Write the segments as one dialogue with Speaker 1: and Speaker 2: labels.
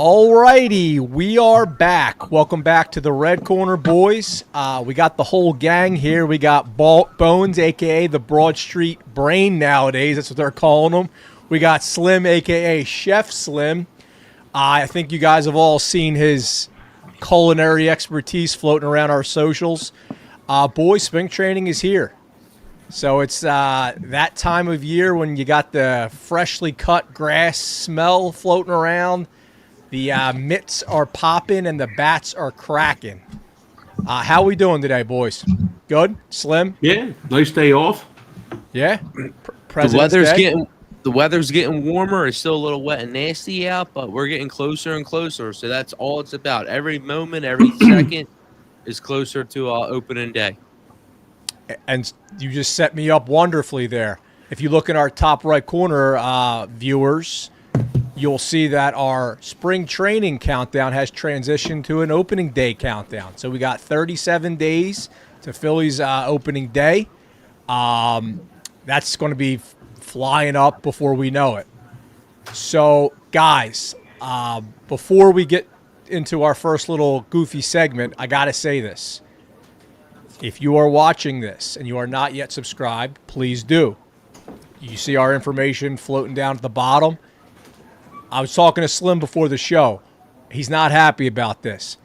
Speaker 1: All righty, we are back. Welcome back to the Red Corner, boys. We got the whole gang here. We got Bones, a.k.a. the Broad Street Brain nowadays. That's what they're calling him. We got Slim, a.k.a. Chef Slim. I think you guys have all seen his culinary expertise floating around our socials. Boys, spring training is here. So it's that time of year when you got the freshly cut grass smell floating around. The mitts are popping and the bats are cracking. How we doing today, boys? Good? Slim?
Speaker 2: Yeah, nice day off.
Speaker 1: Yeah?
Speaker 3: The weather's getting warmer. It's still a little wet and nasty out, but we're getting closer and closer. So that's all it's about. Every moment, every second is closer to opening day.
Speaker 1: And you just set me up wonderfully there. If you look in our top right corner, viewers, you'll see that our spring training countdown has transitioned to an opening day countdown. So we got 37 days to Phillies opening day. That's going to be flying up before we know it. So, guys, before we get into our first little goofy segment, I got to say this. If you are watching this and you are not yet subscribed, please do. You see our information floating down at the bottom. I was talking to Slim before the show. He's not happy about this.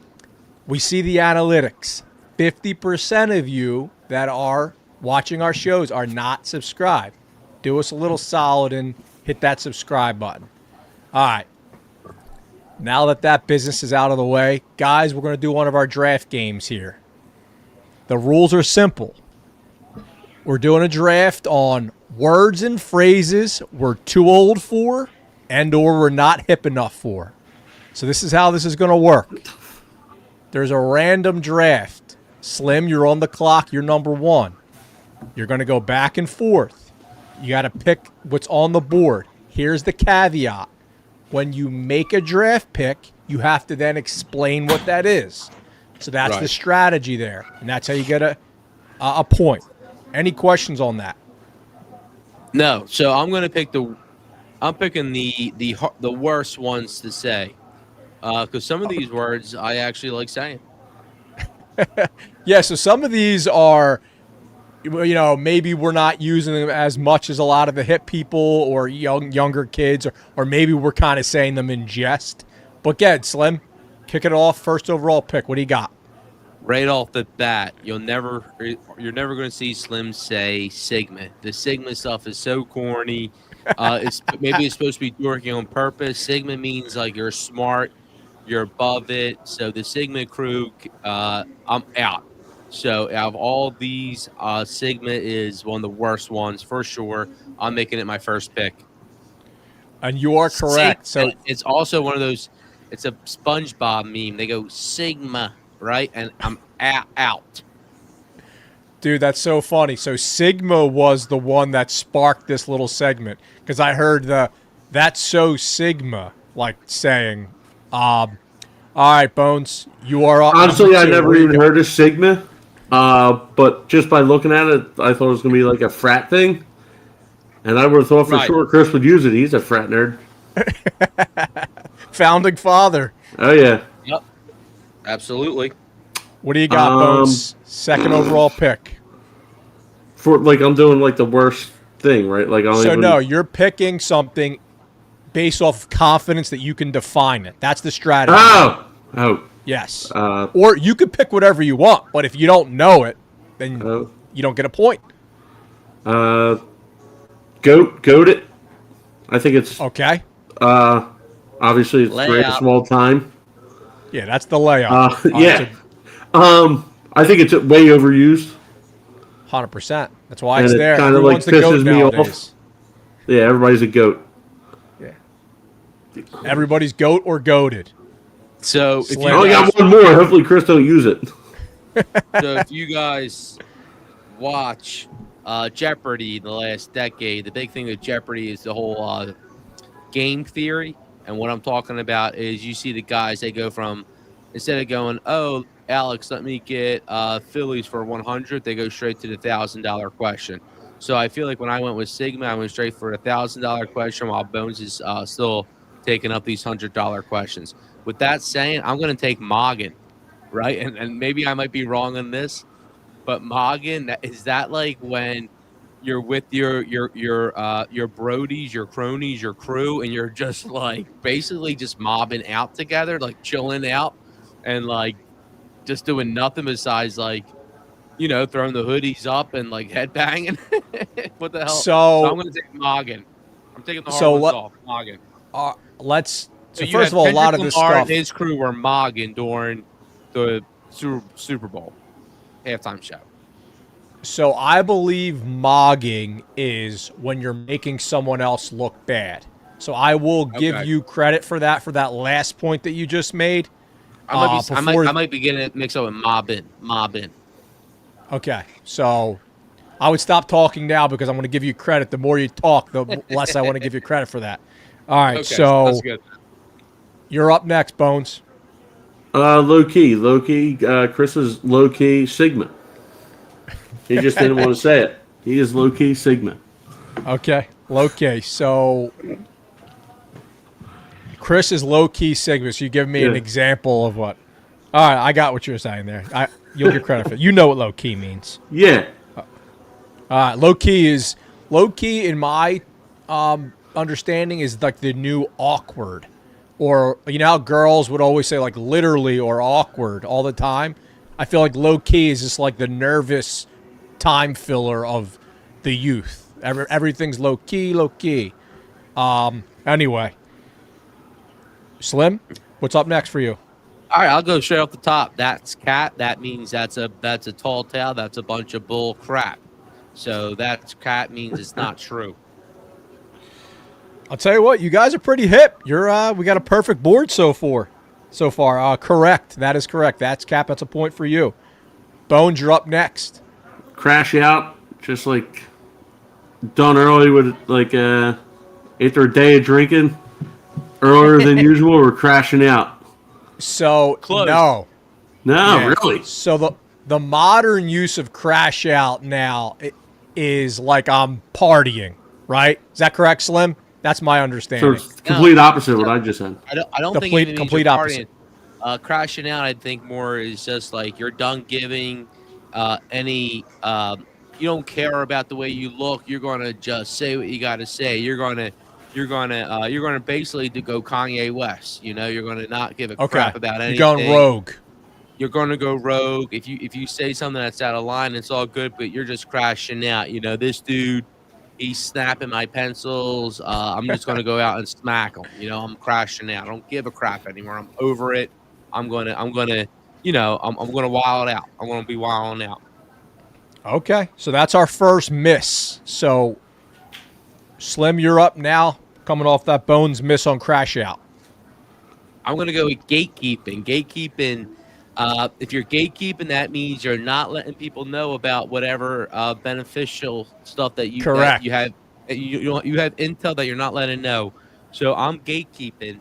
Speaker 1: We see the analytics. 50% of you that are watching our shows are not subscribed. Do us a little solid and hit that subscribe button. All right. Now that business is out of the way, guys, we're going to do one of our draft games here. The rules are simple. We're doing a draft on words and phrases we're too old for and or we're not hip enough for. So this is how this is going to work. There's a random draft. Slim, you're on the clock. You're number one. You're going to go back and forth. You got to pick what's on the board. Here's the caveat. When you make a draft pick, you have to then explain what that is. So that's the strategy there. And that's how you get a point. Any questions on that?
Speaker 3: No. So I'm going to pick I'm picking the worst ones to say, because some of these words I actually like saying.
Speaker 1: Yeah, so some of these are, maybe we're not using them as much as a lot of the hip people or younger kids, or maybe we're kind of saying them in jest. But get Slim, kick it off. First overall pick. What do you got?
Speaker 3: Right off the bat, you're never going to see Slim say Sigma. The Sigma stuff is so corny. Maybe it's supposed to be working on purpose. Sigma means like you're smart, you're above it. So the Sigma crew, I'm out. So out of all these, Sigma is one of the worst ones for sure. I'm making it my first pick.
Speaker 1: And you are correct. So
Speaker 3: it's also one of those. It's a SpongeBob meme. They go Sigma, right? And I'm out.
Speaker 1: Dude, that's so funny. So Sigma was the one that sparked this little segment because I heard that's so Sigma saying. All right, Bones, you are up.
Speaker 2: Honestly, I never even heard of Sigma, but just by looking at it, I thought it was going to be like a frat thing, and I would have thought for sure Chris would use it. He's a frat nerd.
Speaker 1: Founding father.
Speaker 2: Oh yeah.
Speaker 3: Yep. Absolutely.
Speaker 1: What do you got, Bones? Second overall pick.
Speaker 2: For I'm doing the worst thing, right?
Speaker 1: You're picking something based off of confidence that you can define it. That's the strategy.
Speaker 2: Oh.
Speaker 1: Yes. Or you could pick whatever you want, but if you don't know it, then you don't get a point.
Speaker 2: Goat it. I think it's
Speaker 1: okay.
Speaker 2: Obviously it's greatest of all time.
Speaker 1: Yeah, that's the layup.
Speaker 2: Yeah. I think it's way overused.
Speaker 1: 100%. That's why it's there.
Speaker 2: Kind of pisses me off. Yeah, everybody's a goat.
Speaker 1: Yeah. Everybody's goat or goated.
Speaker 3: So
Speaker 2: if you got one more, hopefully Chris don't use it.
Speaker 3: So if you guys watch Jeopardy in the last decade, the big thing with Jeopardy is the whole game theory. And what I'm talking about is you see the guys, they go from, instead of going, oh, Alex, let me get Phillies for 100, they go straight to the $1,000 question. So I feel like when I went with Sigma, I went straight for a $1,000 question while Bones is still taking up these $100 questions. With that saying, I'm going to take Moggin, right? And maybe I might be wrong on this, but Moggin, is that like when you're with your brodies, your cronies, your crew, and you're just like basically just mobbing out together, like chilling out and like just doing nothing besides like, throwing the hoodies up and like headbanging. What the hell? So I'm
Speaker 1: So,
Speaker 3: gonna take Moggin. I'm taking the hard
Speaker 1: so
Speaker 3: ones
Speaker 1: let,
Speaker 3: off. Moggin.
Speaker 1: let's.
Speaker 3: So
Speaker 1: So
Speaker 3: you
Speaker 1: first
Speaker 3: have
Speaker 1: of all, a lot
Speaker 3: Kendrick
Speaker 1: of this
Speaker 3: Lamar and
Speaker 1: stuff.
Speaker 3: his crew were mogging during the Super Bowl halftime show.
Speaker 1: So I believe mogging is when you're making someone else look bad. So I will give
Speaker 3: Okay.
Speaker 1: you credit for that last point that you just made.
Speaker 3: I might be getting it mixed up with mobbing.
Speaker 1: Okay, so I would stop talking now because I'm going to give you credit. The more you talk, the less I want to give you credit for that. All right,
Speaker 3: Okay,
Speaker 1: so
Speaker 3: that's good.
Speaker 1: you're up next, Bones.
Speaker 2: Low key. Chris is low key Sigma. He just didn't want to say it. He is low key Sigma.
Speaker 1: Okay, so Chris is low key Sigma. So you give me an
Speaker 2: Yeah.
Speaker 1: example of what? All right, I got what you're saying there. You'll get credit for it. You know what low key means.
Speaker 2: Yeah.
Speaker 1: Low key in my understanding is like the new awkward, or you know how girls would always say like literally or awkward all the time. I feel like low key is just like the nervous time filler of the youth. Everything's low key. Anyway, Slim, what's up next for you?
Speaker 3: All right, I'll go straight off the top. That's cat. That means that's a tall tale. That's a bunch of bull crap. So that's cat means it's not true.
Speaker 1: I'll tell you what, you guys are pretty hip. We got a perfect board so far. Correct. That is correct. That's Cap. That's a point for you. Bones, you're up next.
Speaker 2: Crash out, just like done early with like after a day of drinking earlier than usual. We're crashing out.
Speaker 1: So
Speaker 3: Close.
Speaker 1: no.
Speaker 2: No,
Speaker 1: Yeah.
Speaker 2: really.
Speaker 1: So the modern use of crash out now is like I'm partying, right? Is that correct, Slim? That's my
Speaker 2: So
Speaker 1: understanding.
Speaker 2: it's complete opposite of what I just said.
Speaker 3: I don't think it means
Speaker 1: Complete
Speaker 3: you're
Speaker 1: opposite.
Speaker 3: partying. Crashing out, I think more is just like you're done giving any. You don't care about the way you look. You're gonna just say what you got to say. You're gonna basically to go Kanye West. You're gonna not give a crap about anything.
Speaker 1: You're going rogue.
Speaker 3: You're gonna go rogue. If you say something that's out of line, it's all good. But you're just crashing out. This dude, he's snapping my pencils. I'm just gonna go out and smack him. I'm crashing out. I don't give a crap anymore. I'm over it. I'm gonna I'm gonna wild out. I'm gonna be wilding out.
Speaker 1: Okay, so that's our first miss. So, Slim, you're up now, coming off that Bones miss on crash out.
Speaker 3: I'm gonna go with gatekeeping. If you're gatekeeping, that means you're not letting people know about whatever beneficial stuff that you
Speaker 1: Correct.
Speaker 3: that you have. You have intel that you're not letting know. So I'm gatekeeping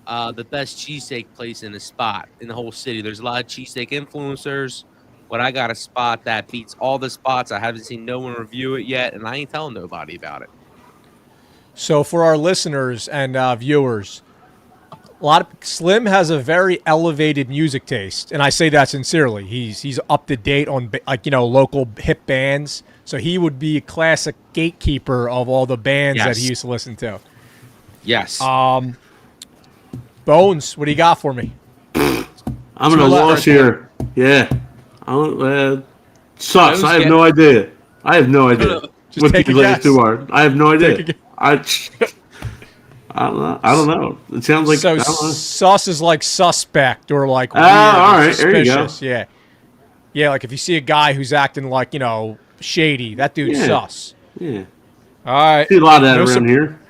Speaker 3: the best cheesesteak place in the spot in the whole city. There's a lot of cheesesteak influencers, but I got a spot that beats all the spots. I haven't seen no one review it yet, and I ain't telling nobody about it.
Speaker 1: So for our listeners and viewers, Slim has a very elevated music taste, and I say that sincerely. He's up to date on local hip bands, so he would be a classic gatekeeper of all the bands that he used to listen to.
Speaker 3: Yes.
Speaker 1: Bones, what do you got for me?
Speaker 2: I'm in a loss here. Yeah. Sucks. I have no idea.
Speaker 1: Just
Speaker 2: what
Speaker 1: take
Speaker 2: these
Speaker 1: a
Speaker 2: last
Speaker 1: guess.
Speaker 2: two are. I have no idea.
Speaker 1: Take a guess.
Speaker 2: I don't know. It sounds like
Speaker 1: So
Speaker 2: I don't know.
Speaker 1: sus is like suspect or like weird
Speaker 2: all
Speaker 1: or
Speaker 2: right, there you go.
Speaker 1: suspicious. Yeah. Like if you see a guy who's acting like shady, that dude's sus.
Speaker 2: Yeah.
Speaker 1: All right.
Speaker 2: See a lot of that around here.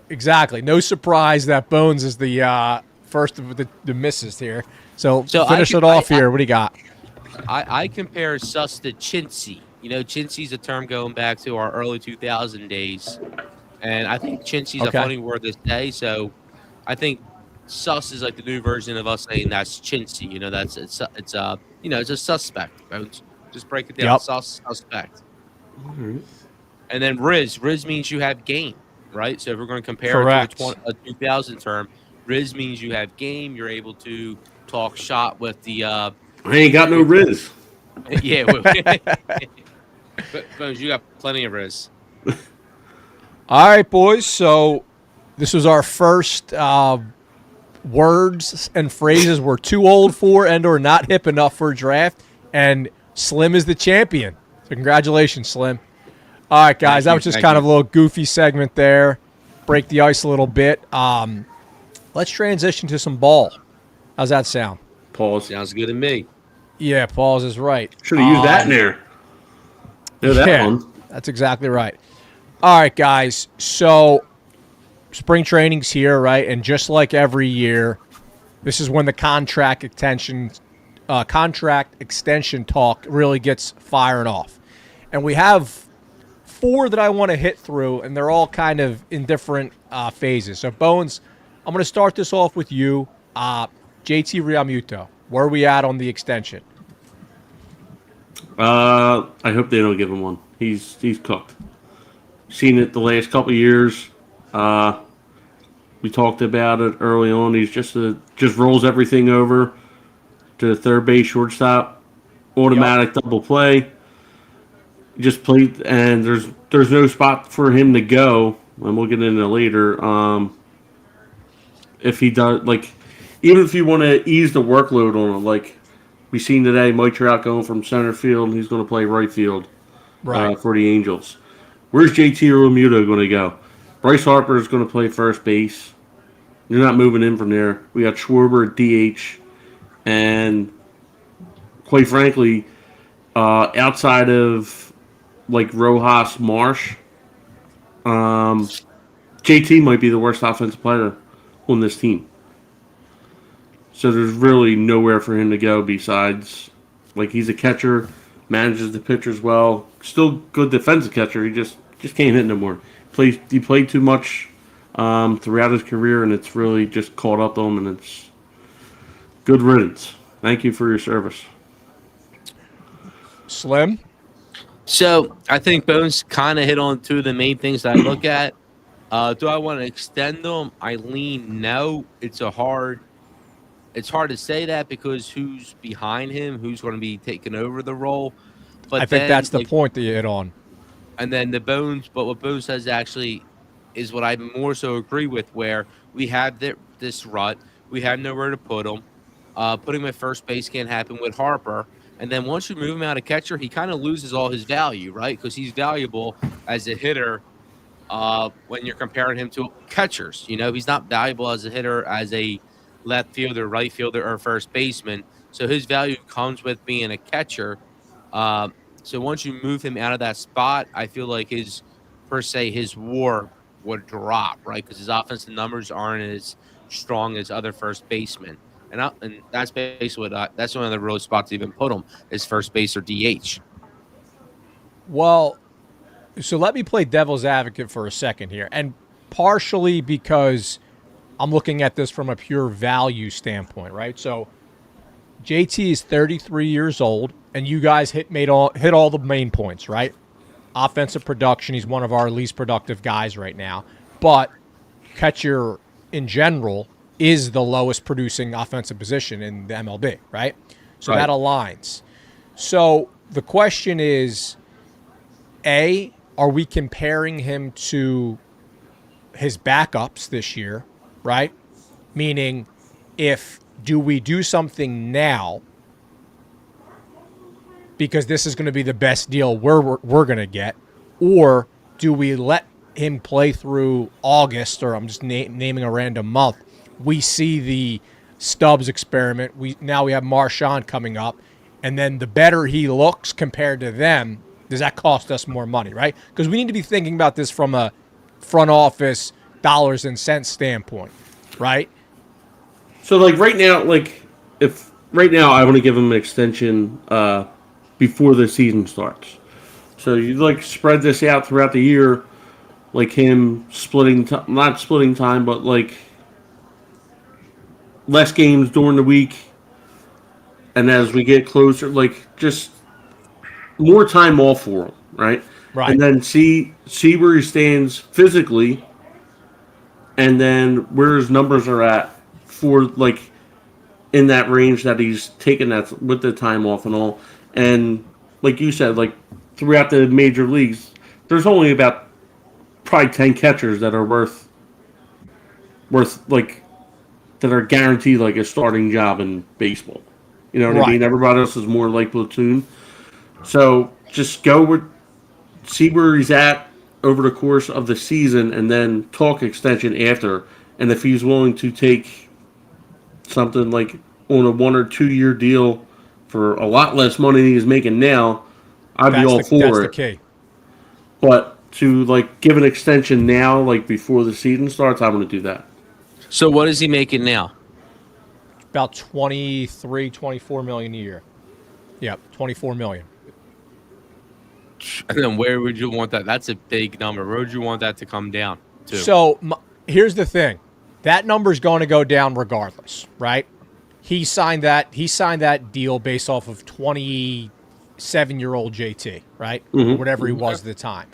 Speaker 1: Exactly. No surprise that Bones is the first of the misses here. So finish it off here. What do you got?
Speaker 3: I compare sus to chintzy. Chintzy's a term going back to our early 2000 days. And I think chintzy's a funny word to say. So I think sus is like the new version of us saying that's chintzy. It's a suspect. Just break it down.
Speaker 1: Yep.
Speaker 3: Suspect.
Speaker 2: All right.
Speaker 3: And then Riz means you have game. right? So if we're going to compare
Speaker 1: Correct.
Speaker 3: it to a 2000 term, Riz means you have game. You're able to talk shot with the
Speaker 2: I ain't got no
Speaker 3: with
Speaker 2: Riz.
Speaker 3: yeah, but you got plenty of Riz.
Speaker 1: All right, boys. So this was our first words and phrases we're too old for and or not hip enough for a draft. And Slim is the champion. So congratulations, Slim. All right, guys. That was just kind of a little goofy segment there. Break the ice a little bit. Let's transition to some ball. How's that sound?
Speaker 2: Pause.
Speaker 3: Sounds good to me.
Speaker 1: Yeah, Paul's is right.
Speaker 2: Should have used that in there. No, that one.
Speaker 1: That's exactly right. All right, guys. So spring training's here, right? And just like every year, this is when the contract extension talk really gets firing off. And we have 4 that I want to hit through, and they're all kind of in different phases. So, Bones, I'm going to start this off with you. JT Realmuto, where are we at on the extension?
Speaker 2: I hope they don't give him one. He's cooked. Seen it the last couple of years. We talked about it early on. He's just rolls everything over to third base, shortstop, automatic double play. Just played, and there's no spot for him to go. And we'll get into it later. If he does, like, even if you want to ease the workload on him, like we seen today, Mike Trout going from center field, and he's going to play right field for the Angels. Where's JT Realmuto going to go? Bryce Harper is going to play first base. You're not moving in from there. We got Schwarber at DH, and quite frankly, outside of like Rojas, Marsh, JT might be the worst offensive player on this team. So there's really nowhere for him to go besides, like, he's a catcher, manages the pitchers well, still good defensive catcher. He just can't hit no more. He played too much throughout his career, and it's really just caught up to him, and it's good riddance. Thank you for your service.
Speaker 1: Slim?
Speaker 3: So I think Bones kind of hit on 2 of the main things that I look at. Do I want to extend them? I lean no. It's hard to say that because who's behind him, who's going to be taking over the role. But
Speaker 1: I think that's the point that you hit on.
Speaker 3: And then but what Bones says actually is what I more so agree with, where we have this rut, we have nowhere to put him. Putting him at first base can't happen with Harper. And then once you move him out of catcher, he kind of loses all his value, right? Because he's valuable as a hitter when you're comparing him to catchers. You know, he's not valuable as a hitter, as a left fielder, right fielder, or first baseman. So his value comes with being a catcher. So once you move him out of that spot, I feel like his WAR would drop, right? Because his offensive numbers aren't as strong as other first basemen. And that's basically that's one of the real spots to even put him is first base or DH.
Speaker 1: Well, so let me play devil's advocate for a second here. And partially because I'm looking at this from a pure value standpoint, right? So JT is 33 years old, and you guys hit all the main points, right? Offensive production, he's one of our least productive guys right now. But catcher in general is the lowest producing offensive position in the MLB, right? So that aligns. So the question is, A, are we comparing him to his backups this year, right? Meaning, do we do something now because this is going to be the best deal we're going to get, or do we let him play through August, or I'm just naming a random month? We see the Stubbs experiment. Now we have Marchand coming up, and then the better he looks compared to them, does that cost us more money, right? Because we need to be thinking about this from a front office dollars and cents standpoint, right?
Speaker 2: So, like, right now, I want to give him an extension before the season starts. So you, like, spread this out throughout the year, like him not splitting time, but, like, less games during the week. And as we get closer, like, just more time off for him, right?
Speaker 1: Right.
Speaker 2: And then see where he stands physically and then where his numbers are at for like in that range that he's taken that with the time off and all. And like you said, like throughout the major leagues, there's only about probably 10 catchers that are worth like that are guaranteed like a starting job in baseball. You know what I
Speaker 1: Right.
Speaker 2: mean? Everybody else is more like platoon. So just go with see where he's at over the course of the season, and then talk extension after. And if he's willing to take something like on a 1 or 2 year deal for a lot less money than he's making now, I'd be all
Speaker 1: That's
Speaker 2: for
Speaker 1: the
Speaker 2: it.
Speaker 1: key.
Speaker 2: But to like give an extension now, like before the season starts, I want to do that.
Speaker 3: So what is he making now?
Speaker 1: About 23, 24 million a year. Yep, 24 million.
Speaker 3: And then where would you want that? That's a big number. Where would you want that to come down to?
Speaker 1: So here's the thing. That number's going to go down regardless, right? He signed that deal based off of 27-year-old JT, right? Or whatever he was at the time.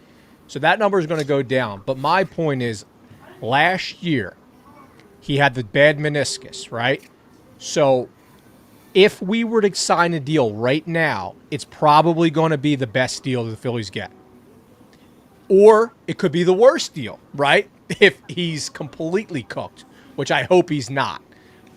Speaker 1: So that number is going to go down. But my point is, last year, he had the bad meniscus, right? So if we were to sign a deal right now, it's probably going to be the best deal that the Phillies get. Or it could be the worst deal, right? If he's completely cooked, which I hope he's not.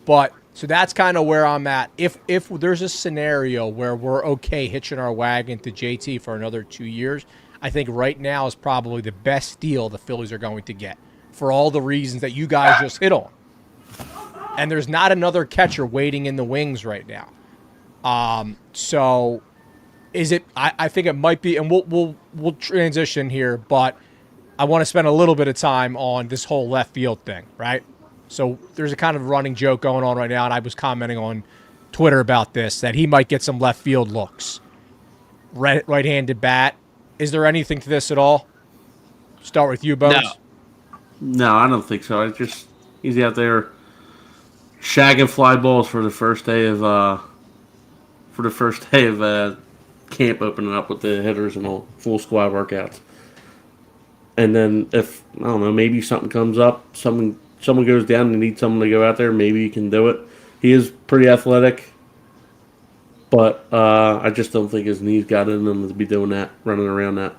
Speaker 1: But so that's kind of where I'm at. If there's a scenario where we're okay hitching our wagon to JT for another 2 years, I think right now is probably the best deal the Phillies are going to get for all the reasons that you guys just hit on. And there's not another catcher waiting in the wings right now. So is it? I think it might be, and we'll transition here, but I want to spend a little bit of time on this whole left field thing, right? So there's a kind of running joke going on right now, and I was commenting on Twitter about this, that he might get some left field looks. Right-handed bat. Is there anything to this at all? Start with you, Bones.
Speaker 3: No.
Speaker 2: No, I don't think so. He's out there shagging fly balls for the first day of camp opening up with the hitters and all full squad workouts. And then if I don't know, maybe something comes up, someone goes down and needs someone to go out there, maybe he can do it. He is pretty athletic, but I just don't think his knees got in him to be doing that, running around that.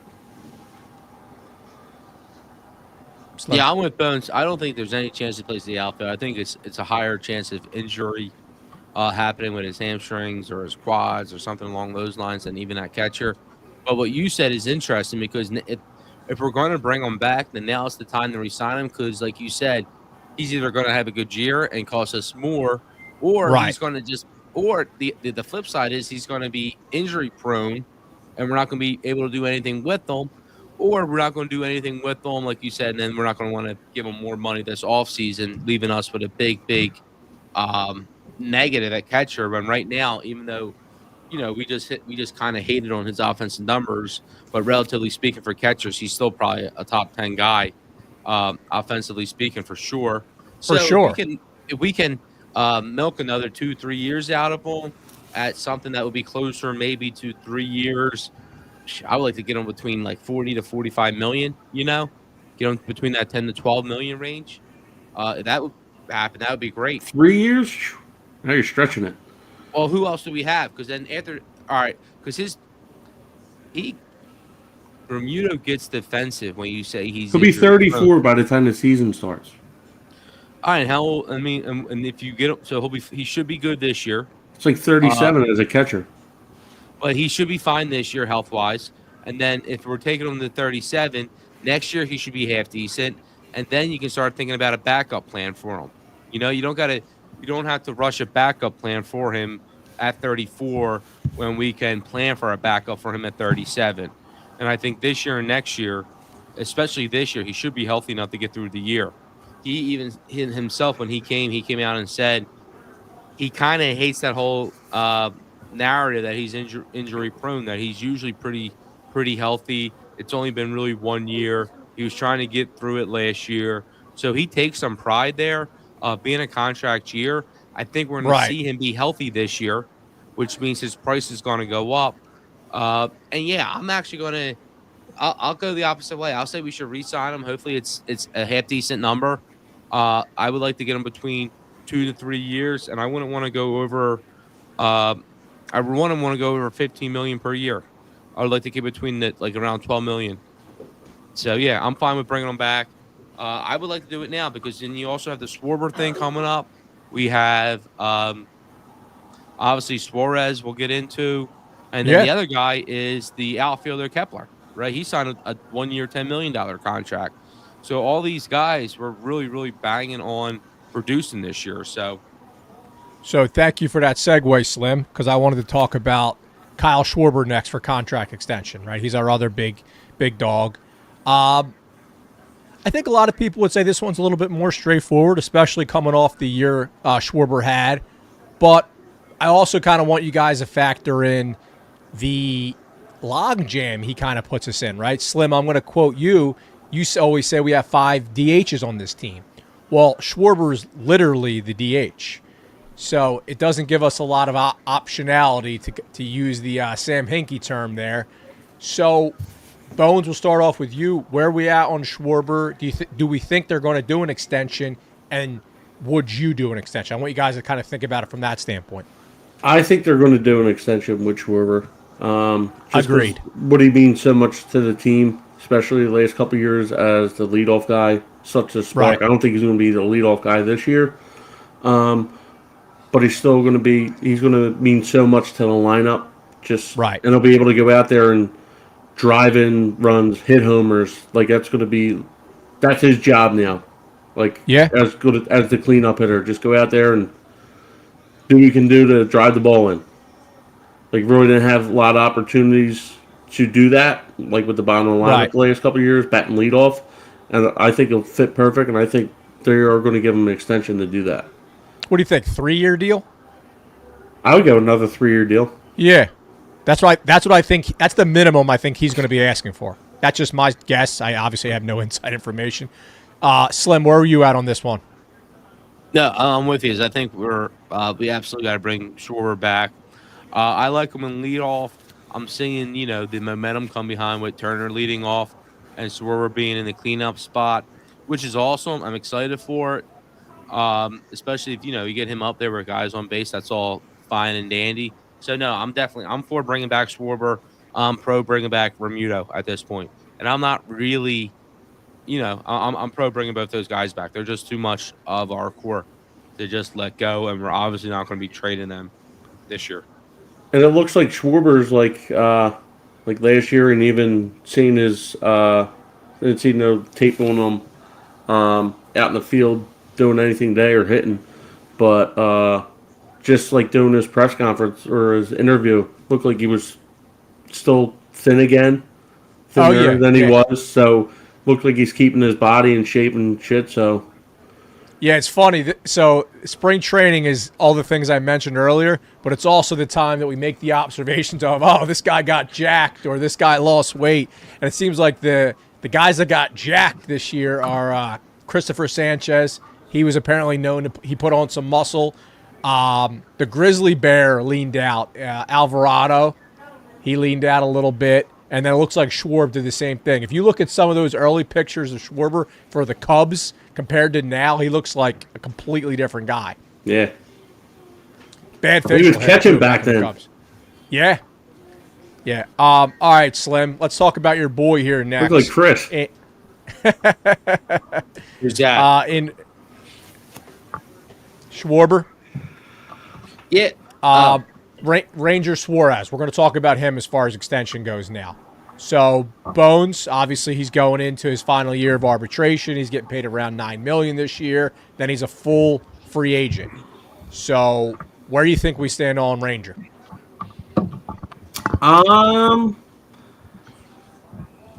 Speaker 3: Yeah, I'm with Bones. I don't think there's any chance he plays the outfield. I think it's a higher chance of injury happening with his hamstrings or his quads or something along those lines than even that catcher. But what you said is interesting, because if we're going to bring him back, then now is the time to re-sign him, because, like you said, he's either going to have a good year and cost us more, or he's going to just – or the flip side is he's going to be injury prone and we're not going to be able to do anything with him. Or we're not going to do anything with them, like you said, and then we're not going to want to give them more money this offseason, leaving us with a big negative at catcher. But right now, even though, we just kind of hated on his offensive numbers, but relatively speaking for catchers, he's still probably a top 10 guy, offensively speaking, for sure.
Speaker 1: For sure.
Speaker 3: If we can milk another 2-3 years out of him at something that would be closer maybe to 3 years, I would like to get them between like 40 to 45 million, get them between that 10 to 12 million range. That would happen. That would be great.
Speaker 2: 3 years? Now you're stretching it.
Speaker 3: Well, who else do we have? Because then all right, because Realmuto gets defensive when you say he'll
Speaker 2: be 34 by the time the season starts.
Speaker 3: All right, and if you get him, so he should be good this year.
Speaker 2: It's like 37 as a catcher.
Speaker 3: But he should be fine this year health-wise. And then if we're taking him to 37, next year he should be half decent. And then you can start thinking about a backup plan for him. You don't have to rush a backup plan for him at 34 when we can plan for a backup for him at 37. And I think this year and next year, especially this year, he should be healthy enough to get through the year. He even himself, when he came out and said he kind of hates that whole narrative that he's injury prone, that he's usually pretty healthy. It's only been really 1 year. He was trying to get through it last year. So he takes some pride there. Being a contract year, I think we're going to see him be healthy this year, which means his price is going to go up. And yeah, I'm actually going to I'll go the opposite way. I'll say we should re-sign him. Hopefully it's a half decent number. I would like to get him between 2 to 3 years, and I wouldn't want to go over. Uh, I wouldn't want to go over 15 million per year. I would like to keep between the like around 12 million. So yeah, I'm fine with bringing him back. I would like to do it now because then you also have the Schwarber thing coming up. We have obviously Suarez we'll get into, and then
Speaker 1: Yeah.
Speaker 3: the other guy is the outfielder Kepler. Right, he signed a 1 year, $10 million contract. So all these guys were really, really banging on producing this year. So
Speaker 1: So thank you for that segue, Slim, because I wanted to talk about Kyle Schwarber next for contract extension. Right, he's our other big dog. I think a lot of people would say this one's a little bit more straightforward, especially coming off the year Schwarber had. But I also kind of want you guys to factor in the log jam he kind of puts us in, right? Slim, I'm going to quote you. You always say we have 5 DHs on this team. Well, Schwarber's literally the DH. So it doesn't give us a lot of optionality to use the Sam Hinkie term there. So Bones, we'll start off with you. Where are we at on Schwarber? Do we think they're going to do an extension? And would you do an extension? I want you guys to kind of think about it from that standpoint.
Speaker 2: I think they're going to do an extension with Schwarber.
Speaker 1: Agreed.
Speaker 2: What he means so much to the team, especially the last couple of years as the leadoff guy, such a spark.
Speaker 1: Right.
Speaker 2: I don't think he's going to be the leadoff guy this year. But he's still going to be. He's going to mean so much to the lineup. Just
Speaker 1: Right.
Speaker 2: And he'll be able to go out there and drive in runs, hit homers. Like that's his job now. Like
Speaker 1: Yeah.
Speaker 2: as good as the cleanup hitter, just go out there and do what you can do to drive the ball in. Like really didn't have a lot of opportunities to do that. Like with the bottom of the lineup
Speaker 1: Right.
Speaker 2: the last couple of years, batting leadoff, and I think it'll fit perfect. And I think they are going to give him an extension to do that.
Speaker 1: What do you think? 3-year deal?
Speaker 2: I would go another 3-year deal.
Speaker 1: Yeah. That's right. That's what I think. That's the minimum I think he's going to be asking for. That's just my guess. I obviously have no inside information. Slim, where are you at on this one?
Speaker 3: no, I'm with you. I think we absolutely got to bring Schwarber back. I like him in leadoff. I'm seeing the momentum come behind with Turner leading off and Schwarber being in the cleanup spot, which is awesome. I'm excited for it. Especially if you get him up there with guys on base, that's all fine and dandy. So no, I'm for bringing back Schwarber. I'm pro bringing back Realmuto at this point, and I'm not really, I'm pro bringing both those guys back. They're just too much of our core to just let go, and we're obviously not going to be trading them this year.
Speaker 2: And it looks like Schwarber's like last year, and even seeing his didn't see no tape on him out in the field doing anything today or hitting, but just like doing his press conference or his interview, looked like he was still thin again, thinner than he was. So looked like he's keeping his body in shape and shit. So
Speaker 1: Yeah, it's funny. So spring training is all the things I mentioned earlier, but it's also the time that we make the observations of, oh, this guy got jacked or this guy lost weight. And it seems like the guys that got jacked this year are Christopher Sanchez. He was apparently he put on some muscle. The Grizzly Bear leaned out. Alvarado, he leaned out a little bit. And then it looks like Schwarber did the same thing. If you look at some of those early pictures of Schwarber for the Cubs compared to now, he looks like a completely different guy.
Speaker 2: yeah,
Speaker 1: Bad
Speaker 2: he
Speaker 1: facial
Speaker 2: was
Speaker 1: hair,
Speaker 2: catching
Speaker 1: too,
Speaker 2: back
Speaker 1: in the
Speaker 2: then.
Speaker 1: Cubs. Yeah. Yeah. All right, Slim. Let's talk about your boy here next.
Speaker 2: Look like Chris.
Speaker 3: Who's that?
Speaker 1: In Schwarber.
Speaker 3: Yeah.
Speaker 1: Ranger Suarez. We're going to talk about him as far as extension goes now. So Bones, obviously, he's going into his final year of arbitration. He's getting paid around $9 million this year. Then he's a full free agent. So where do you think we stand on Ranger?
Speaker 2: I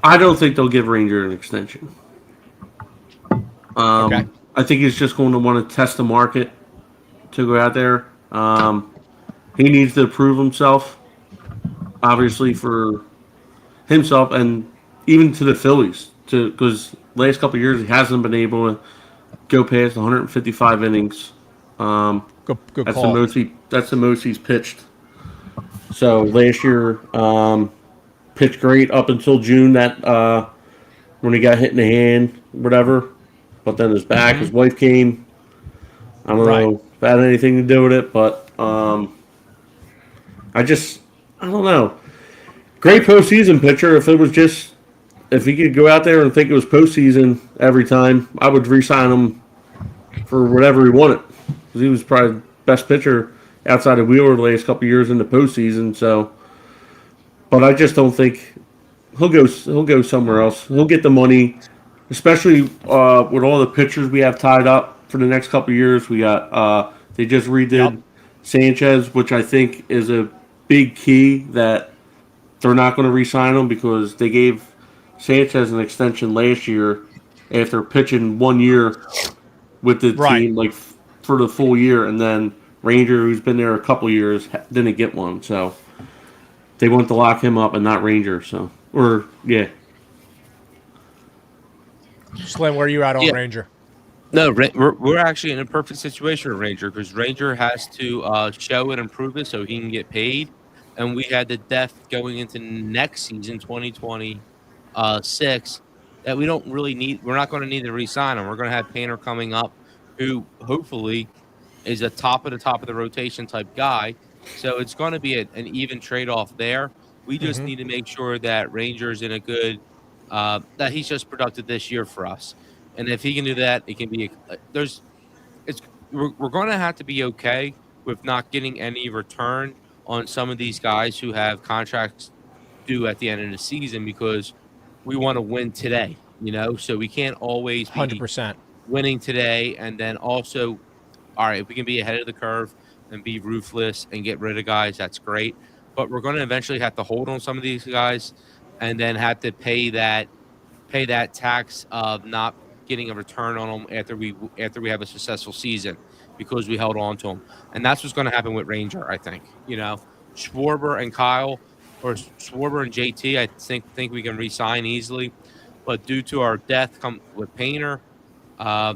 Speaker 2: don't think they'll give Ranger an extension.
Speaker 1: Okay.
Speaker 2: I think he's just going to want to test the market to go out there. He needs to prove himself, obviously, for himself and even to the Phillies. Because last couple of years he hasn't been able to go past 155 innings.
Speaker 1: Good
Speaker 2: That's
Speaker 1: call.
Speaker 2: that's the most he's pitched. So last year, pitched great up until June. That when he got hit in the hand, whatever. but then his back, his wife came. I don't
Speaker 1: Right.
Speaker 2: know if that had anything to do with it, but I just I don't know. Great postseason pitcher. If he could go out there and think it was postseason every time, I would re-sign him for whatever he wanted. Because he was probably the best pitcher outside of Wheeler the last couple of years in the postseason. So, but I just don't think he'll go. He'll go somewhere else. He'll get the money, especially with all the pitchers we have tied up for the next couple of years. We got they just
Speaker 1: Yep.
Speaker 2: redid Sanchez, which I think is a big key that they're not going to re-sign him because they gave Sanchez an extension last year after pitching 1 year with the
Speaker 1: Right.
Speaker 2: team, like for the full year, and then Ranger, who's been there a couple years, didn't get one. So they want to lock him up and not Ranger. So, or yeah,
Speaker 1: Slim, where are you at on
Speaker 3: Yeah.
Speaker 1: Ranger?
Speaker 3: No, we're actually in a perfect situation with Ranger because Ranger has to show it and prove it so he can get paid. And we had the depth going into next season, 2026, that we don't really need. We're not going to need to re-sign him. We're going to have Painter coming up, who hopefully is a top of the rotation type guy. So it's going to be an even trade off there. We just
Speaker 1: Mm-hmm.
Speaker 3: need to make sure that Ranger's in a good that he's just productive this year for us. And if he can do that, it can be there's it's we're going to have to be okay with not getting any return on some of these guys who have contracts due at the end of the season because we want to win today, so we can't always be
Speaker 1: 100%.
Speaker 3: winning today and then also all right, if we can be ahead of the curve and be ruthless and get rid of guys, that's great. But we're going to eventually have to hold on some of these guys and then have to pay that tax of not getting a return on them after we have a successful season because we held on to them. And that's what's going to happen with Ranger, I think. Schwarber and Kyle or Schwarber and JT, I think we can re-sign easily. But due to our death come with Painter, uh,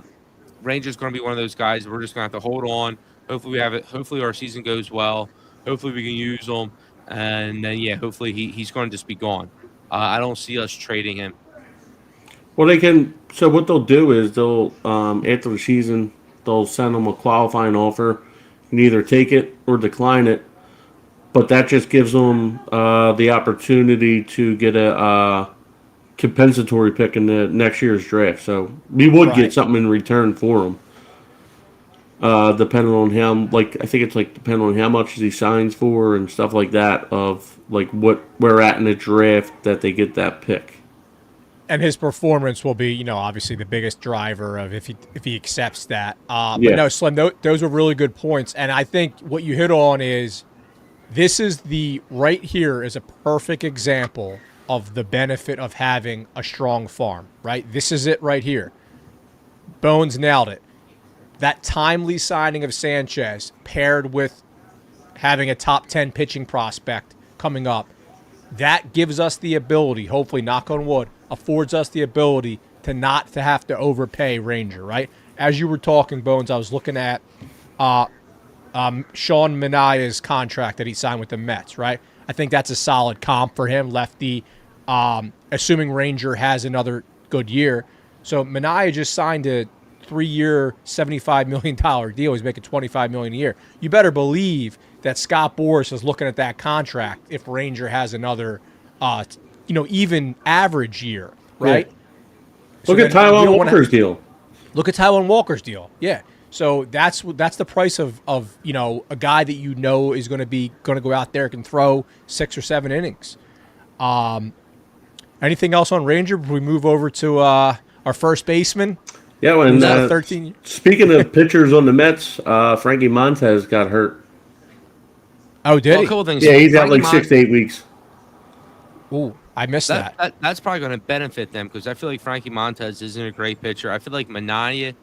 Speaker 3: Ranger's going to be one of those guys. We're just going to have to hold on. Hopefully we have it. Hopefully our season goes well. Hopefully we can use him, and then hopefully he's going to just be gone. I don't see us trading him.
Speaker 2: well they can. So what they'll do is they'll after the season they'll send them a qualifying offer. You can either take it or decline it, but that just gives them the opportunity to get a compensatory pick in the next year's draft. So we would
Speaker 1: Right.
Speaker 2: get something in return for him. Depending on how, like, I think it's like depending on how much he signs for and stuff like that. Of like what we're at in the draft that they get that pick.
Speaker 1: And his performance will be, obviously the biggest driver of if he accepts that. But
Speaker 2: Yeah.
Speaker 1: no, Slim, those are really good points. And I think what you hit on is this is right here is a perfect example of the benefit of having a strong farm, right? This is it right here. Bones nailed it. That timely signing of Sanchez paired with having a top 10 pitching prospect coming up, that gives us the ability, hopefully, knock on wood, affords us the ability to not to have to overpay Ranger, right? As you were talking, Bones, I was looking at Sean Manaea's contract that he signed with the Mets, right? I think that's a solid comp for him, lefty, assuming Ranger has another good year. So Manaea just signed a 3-year, $75 million deal. He's making $25 million a year. You better believe that Scott Boras is looking at that contract if Ranger has another, even average year, right?
Speaker 2: Yeah.
Speaker 1: So
Speaker 2: Look at
Speaker 1: then we
Speaker 2: Taiwan
Speaker 1: don't wanna-
Speaker 2: Walker's deal.
Speaker 1: Look at Taiwan Walker's deal. Yeah. So that's the price of a guy that is going to go out there and can throw 6 or 7 innings. Anything else on Ranger before we move over to our first baseman?
Speaker 2: Yeah, and
Speaker 1: Who's on a 13.
Speaker 2: speaking of pitchers on the Mets, Frankie Montez got hurt.
Speaker 1: Oh, did
Speaker 3: Well, a
Speaker 1: he?
Speaker 3: couple of things.
Speaker 2: Yeah, he's out
Speaker 3: Frankie
Speaker 2: like 6 to 8 weeks.
Speaker 1: Ooh, I missed that.
Speaker 3: That's probably going to benefit them because I feel like Frankie Montez isn't a great pitcher. I feel like Manaea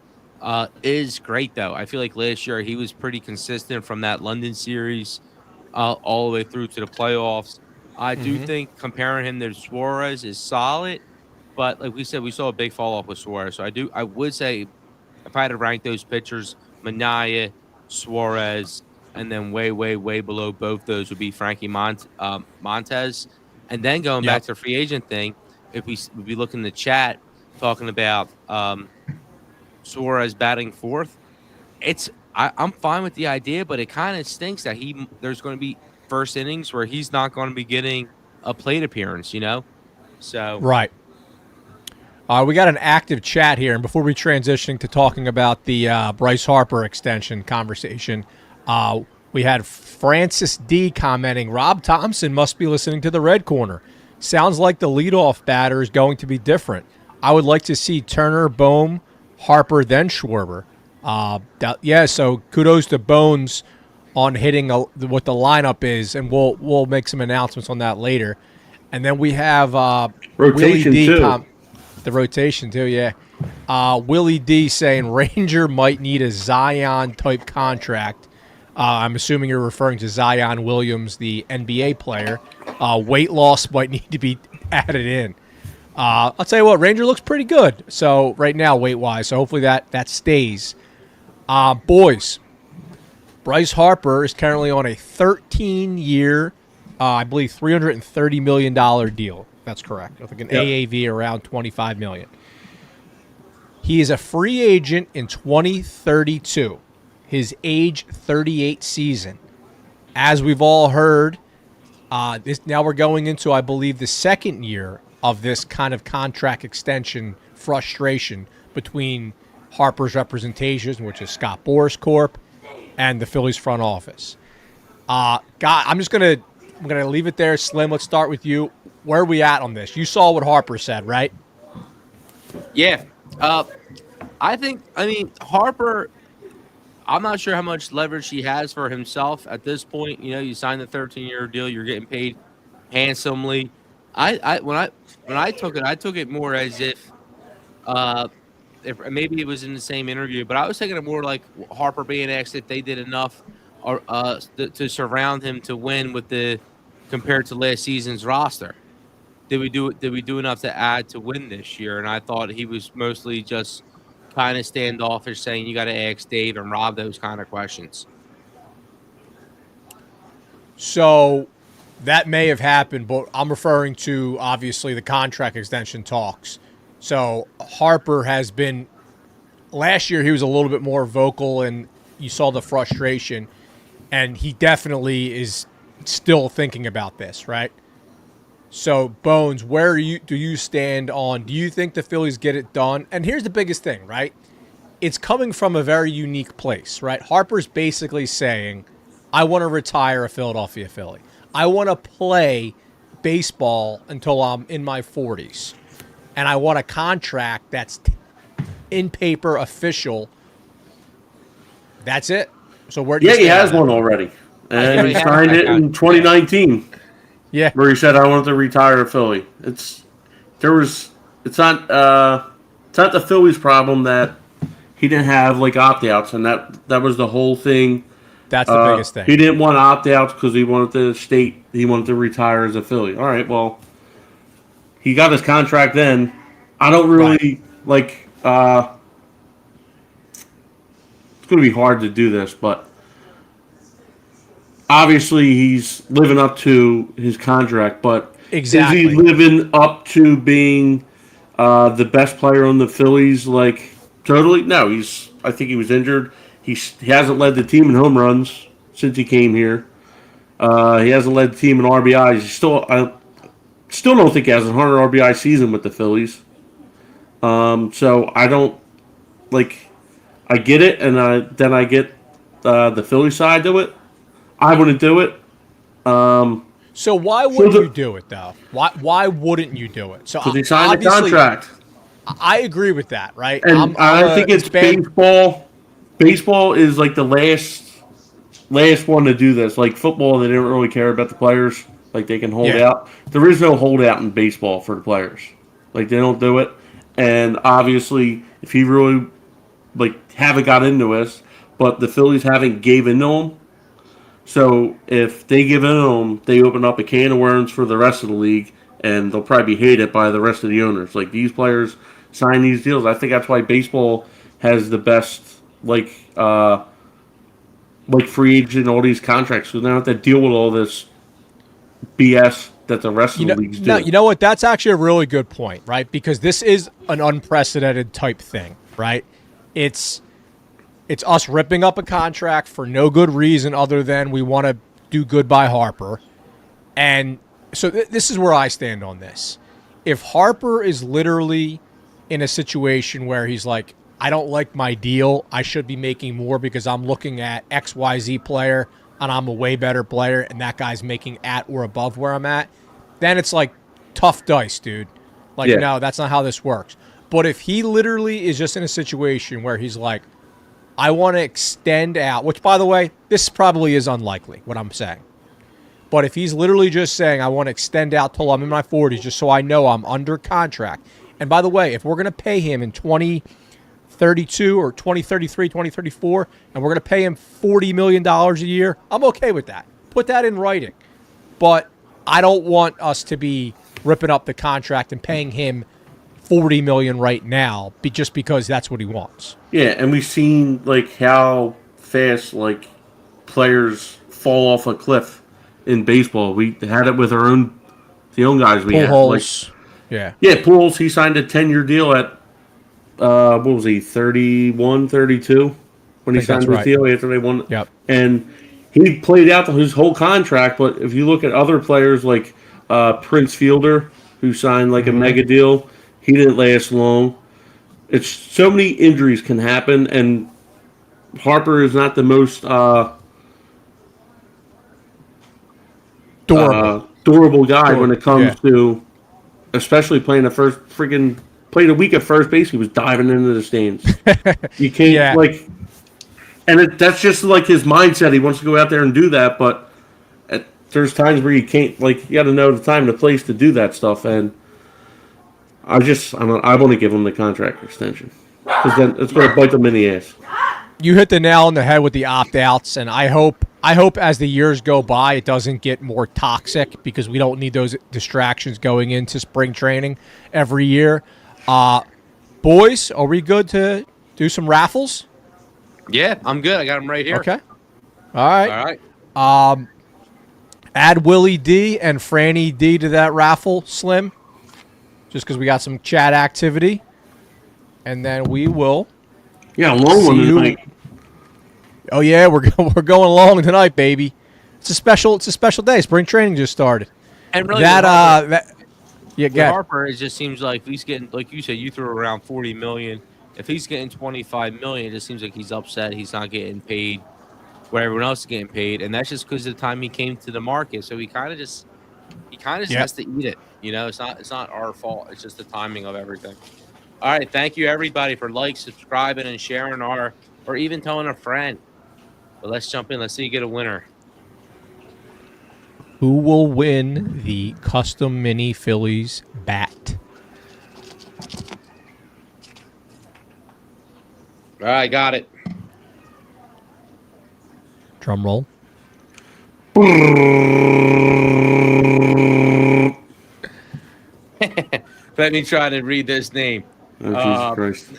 Speaker 3: is great though. I feel like last year he was pretty consistent from that London series all the way through to the playoffs. I do think comparing him to Suarez is solid, but like we said, we saw a big fall off with Suarez. So I would say if I had to rank those pitchers, Manaea, Suarez, and then way, way, way below both those would be Frankie Montez. And then going back
Speaker 1: Yep.
Speaker 3: to the free agent thing, if we look in the chat talking about Suarez batting fourth. I'm fine with the idea, but it kind of stinks that there's going to be first innings where he's not going to be getting a plate appearance, So
Speaker 1: Right. We got an active chat here, and before we transition to talking about the Bryce Harper extension conversation, we had Francis D commenting, Rob Thompson must be listening to the Red Corner. Sounds like the leadoff batter is going to be different. I would like to see Turner, Bohm, Harper, then Schwarber. So kudos to Bones on hitting what the lineup is, and we'll make some announcements on that later. And then we have
Speaker 2: Rotation,
Speaker 1: Willie D
Speaker 2: too.
Speaker 1: the rotation, too, yeah. Willie D saying Ranger might need a Zion-type contract. I'm assuming you're referring to Zion Williams, the NBA player. Weight loss might need to be added in. I'll tell you what, Ranger looks pretty good. So right now, weight-wise, so hopefully that stays. Boys, Bryce Harper is currently on a 13-year, I believe, $330 million deal. That's correct. I think an AAV around $25 million. He is a free agent in 2032, his age 38 season. As we've all heard, now we're going into, I believe, the second year of this kind of contract extension frustration between Harper's representation, which is Scott Boras Corp., and the Phillies front office. I'm gonna leave it there. Slim, let's start with you. Where are we at on this? You saw what Harper said, right?
Speaker 3: Yeah. I mean, Harper, I'm not sure how much leverage he has for himself at this point. You signed the 13-year deal, you're getting paid handsomely. When I took it more as if maybe it was in the same interview, but I was thinking of more like Harper being asked if they did enough to surround him to win compared to last season's roster. Did we do enough to add to win this year? And I thought he was mostly just kind of standoffish, saying you got to ask Dave and Rob those kind of questions.
Speaker 1: So that may have happened, but I'm referring to, obviously, the contract extension talks. So Harper has been – last year he was a little bit more vocal, and you saw the frustration, and he definitely is still thinking about this, right? So, Bones, where do you stand on – do you think the Phillies get it done? And here's the biggest thing, right? It's coming from a very unique place, right? Harper's basically saying, I want to retire a Philadelphia Philly. I want to play baseball until I'm in my 40s. And I want a contract that's in paper official. That's it. So where do you stand
Speaker 2: he has
Speaker 1: on that?
Speaker 2: one already. And he signed it in 2019.
Speaker 1: Yeah.
Speaker 2: Where he said, I wanted to retire a Philly. It's not the Phillies' problem that he didn't have like opt-outs, and that was the whole thing.
Speaker 1: That's the biggest thing.
Speaker 2: He didn't want opt-outs because he wanted to state he wanted to retire as a Philly. All right, well, he got his contract then. I don't really it's going to be hard to do this, but obviously he's living up to his contract. But
Speaker 1: Exactly.
Speaker 2: is he living up to being the best player on the Phillies? Like totally? No, I think he was injured. He hasn't led the team in home runs since he came here. He hasn't led the team in RBIs. I still don't think he has a 100 RBI season with the Phillies. So I don't I get it, and then I get the Philly side to it. I wouldn't do it.
Speaker 1: So why wouldn't you do it, though? Why wouldn't you do it? So
Speaker 2: because he signed the contract.
Speaker 1: I agree with that, right?
Speaker 2: And I think it's baseball. Baseball is like the last one to do this. Like football, they don't really care about the players. Like they can hold out. There is no holdout in baseball for the players. Like they don't do it. And obviously, if he really haven't got into this, but the Phillies haven't gave in to him. So if they give in to him, they open up a can of worms for the rest of the league, and they'll probably be hated by the rest of the owners. Like these players sign these deals. I think that's why baseball has the best free agent, all these contracts, because they don't have to deal with all this BS that the rest of the leagues do.
Speaker 1: No, you know what? That's actually a really good point, right? Because this is an unprecedented type thing, right? It's us ripping up a contract for no good reason other than we want to do good by Harper. And so this is where I stand on this. If Harper is literally in a situation where he's like, I don't like my deal, I should be making more because I'm looking at XYZ player and I'm a way better player and that guy's making at or above where I'm at, then it's like tough dice, dude. Like,
Speaker 2: Yeah.
Speaker 1: no, that's not how this works. But if he literally is just in a situation where he's like, I want to extend out, which, by the way, this probably is unlikely, what I'm saying. But if he's literally just saying, I want to extend out till I'm in my 40s just so I know I'm under contract. And by the way, if we're going to pay him in 2032 or 2033, 2034, and we're going to pay him $40 million a year, I'm okay with that. Put that in writing. But I don't want us to be ripping up the contract and paying him $40 million right now just because that's what he wants.
Speaker 2: Yeah, and we've seen like how fast like players fall off a cliff in baseball. We had it with the young guys we had.
Speaker 1: Pujols.
Speaker 2: Yeah, Pujols, he signed a 10-year deal at what was he, 31, 32 when he signed his
Speaker 1: right.
Speaker 2: deal after they won.
Speaker 1: Yep.
Speaker 2: And he played out his whole contract, but if you look at other players like Prince Fielder, who signed like a mega deal, he didn't last long. It's so many injuries can happen, and Harper is not the most durable guy when it comes to, especially playing played a week at first base. He was diving into the stands. You can't and that's just like his mindset. He wants to go out there and do that, but there's times where you can't. Like, you got to know the time and the place to do that stuff, and I want to give him the contract extension because then it's going to bite them in the ass.
Speaker 1: You hit the nail on the head with the opt-outs, and I hope as the years go by, it doesn't get more toxic because we don't need those distractions going into spring training every year. Boys, are we good to do some raffles?
Speaker 3: Yeah, I'm good. I got them right here.
Speaker 1: Okay. All right.
Speaker 3: All right.
Speaker 1: Add Willie D and Franny D to that raffle, Slim, just because we got some chat activity. And then we will.
Speaker 2: Yeah, a long one tonight.
Speaker 1: Oh yeah, we're going long tonight, baby. It's a special day. Spring training just started.
Speaker 3: And really, Harper, it just seems like he's getting, like you said, you threw around $40 million. If he's getting $25 million, it just seems like he's upset. He's not getting paid where everyone else is getting paid, and that's just because of the time he came to the market. So he kind of just has to eat it. You know, it's not our fault. It's just the timing of everything. All right, thank you everybody for subscribing, and sharing or even telling a friend. But let's jump in. Let's see you get a winner.
Speaker 1: Who will win the custom mini Phillies bat?
Speaker 3: All right, got it.
Speaker 1: Drum roll.
Speaker 3: Let me try to read this name.
Speaker 2: Oh, Jesus Christ.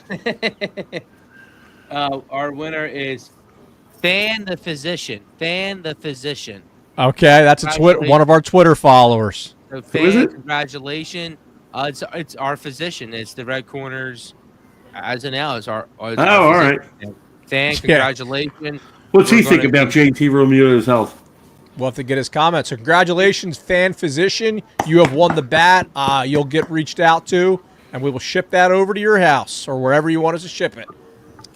Speaker 3: Our winner is Fan the Physician. Fan the Physician.
Speaker 1: Okay, that's one of our Twitter followers.
Speaker 3: So Fan, congratulations. It's our physician. It's the Red Corners as an L. All
Speaker 2: right.
Speaker 3: Fan, congratulations.
Speaker 2: What's he think about JT Realmuto's health?
Speaker 1: We'll have to get his comments. So congratulations, Fan Physician. You have won the bat. You'll get reached out to, and we will ship that over to your house or wherever you want us to ship it.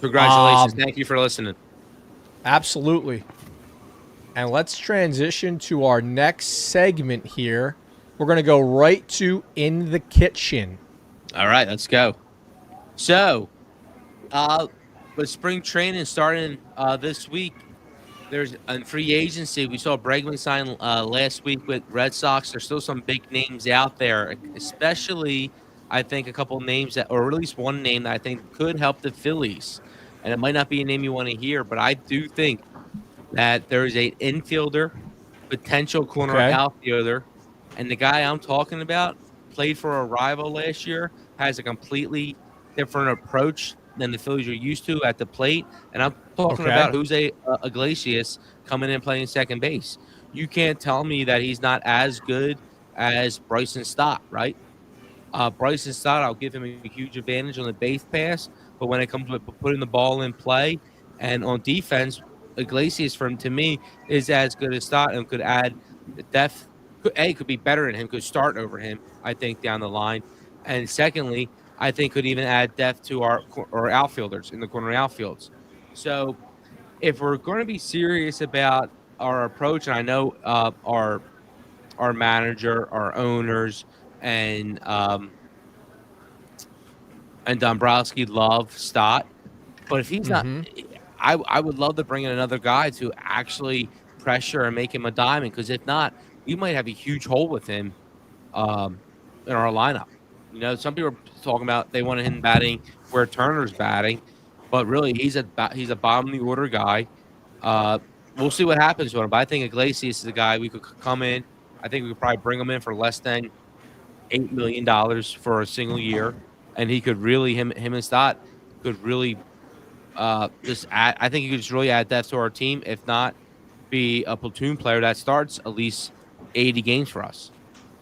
Speaker 3: Congratulations. Thank you for listening.
Speaker 1: Absolutely. And let's transition to our next segment here. We're going to go right to In the Kitchen.
Speaker 3: All right, let's go. So, with spring training starting this week, there's a free agency. We saw Bregman sign last week with Red Sox. There's still some big names out there, especially, I think, a couple names or at least one name that I think could help the Phillies. And it might not be a name you want to hear, but I do think that there is an infielder, potential corner outfielder, and the guy I'm talking about played for a rival last year, has a completely different approach than the Phillies are used to at the plate. And I'm talking about Jose Iglesias coming in playing second base. You can't tell me that he's not as good as Bryce Stott, right? Bryce Stott, I'll give him a huge advantage on the base pass, but when it comes to putting the ball in play and on defense, Iglesias, to me, is as good as Stott and could add depth. Could be better than him, could start over him, I think, down the line. And secondly, I think could even add depth to our outfielders in the corner outfields. So if we're going to be serious about our approach, and I know our manager, our owners, and Dombrowski love Stott, but if he's not, I would love to bring in another guy to actually pressure and make him a diamond. Because if not, we might have a huge hole with him in our lineup. You know, some people are talking about they wanted him batting where Turner's batting, but really he's a bottom of the order guy. We'll see what happens with him. But I think Iglesias is a guy we could come in. I think we could probably bring him in for less than $8 million for a single year, and he could really him and Stott could really just add. I think he could just really add depth to our team. If not, be a platoon player that starts at least 80 games for us.